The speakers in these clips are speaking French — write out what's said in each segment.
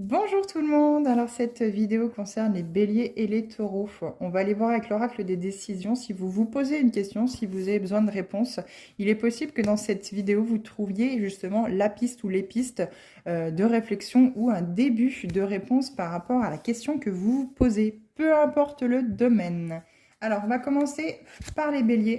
Bonjour tout le monde, alors cette vidéo concerne les béliers et les taureaux. On va aller voir avec l'oracle des décisions si vous vous posez une question, si vous avez besoin de réponses. Il est possible que dans cette vidéo vous trouviez justement la piste ou les pistes de réflexion ou un début de réponse par rapport à la question que vous vous posez, peu importe le domaine. Alors on va commencer par les béliers.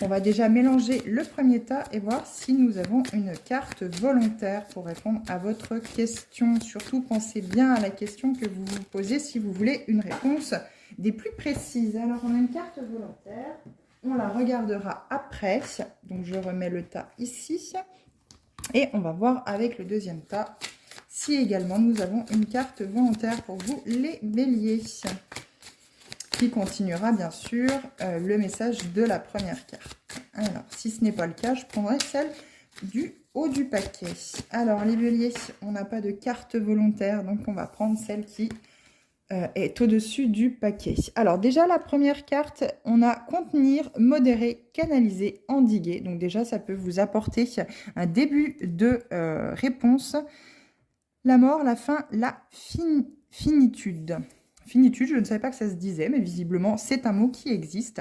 On va déjà mélanger le premier tas et voir si nous avons une carte volontaire pour répondre à votre question. Surtout, pensez bien à la question que vous vous posez si vous voulez une réponse des plus précises. Alors, on a une carte volontaire. On la regardera après. Donc, je remets le tas ici. Et on va voir avec le deuxième tas si également nous avons une carte volontaire pour vous, les béliers. Qui continuera bien sûr le message de la première carte. Alors, si ce n'est pas le cas, je prendrai celle du haut du paquet. Alors, les béliers, on n'a pas de carte volontaire, donc on va prendre celle qui est au-dessus du paquet. Alors, déjà, la première carte, on a contenir, modérer, canaliser, endiguer. Donc déjà, ça peut vous apporter un début de réponse. La mort, la fin, la finitude. Finitude, je ne savais pas que ça se disait, mais visiblement, c'est un mot qui existe.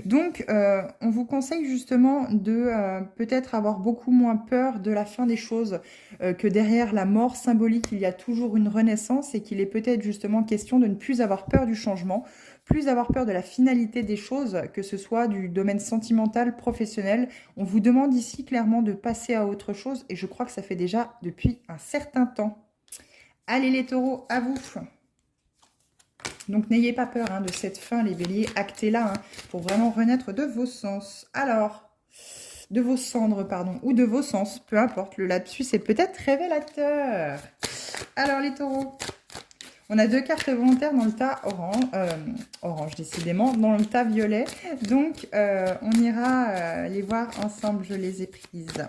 Donc, on vous conseille justement de peut-être avoir beaucoup moins peur de la fin des choses, que derrière la mort symbolique, il y a toujours une renaissance et qu'il est peut-être justement question de ne plus avoir peur du changement, plus avoir peur de la finalité des choses, que ce soit du domaine sentimental, professionnel. On vous demande ici clairement de passer à autre chose et je crois que ça fait déjà depuis un certain temps. Allez les taureaux, à vous. Donc, n'ayez pas peur de cette fin, les béliers. Actez-la pour vraiment renaître de vos sens. Alors, de vos cendres, pardon, ou de vos sens, peu importe. Le lapsus est peut-être révélateur. Alors, les taureaux, on a deux cartes volontaires dans le tas orange décidément, dans le tas violet. Donc, on ira les voir ensemble. Je les ai prises.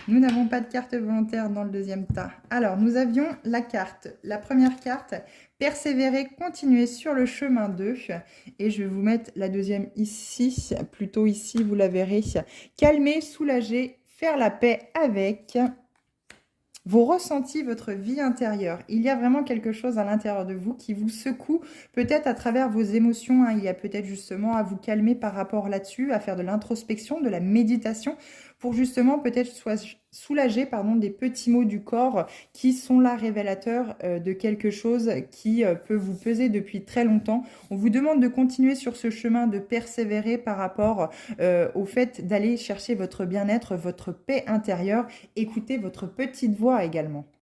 Nous n'avons pas de carte volontaire dans le deuxième tas. Alors, nous avions la première carte, persévérer, continuer sur le chemin 2. Et je vais vous mettre la deuxième ici, plutôt ici, vous la verrez. Calmer, soulager, faire la paix avec vos ressentis, votre vie intérieure. Il y a vraiment quelque chose à l'intérieur de vous qui vous secoue, peut-être à travers vos émotions. Il y a peut-être justement à vous calmer par rapport là-dessus, à faire de l'introspection, de la méditation, pour justement peut-être soulager des petits maux du corps qui sont là révélateurs de quelque chose qui peut vous peser depuis très longtemps. On vous demande de continuer sur ce chemin, de persévérer par rapport au fait d'aller chercher votre bien-être, votre paix intérieure. Écoutez votre petite voix également.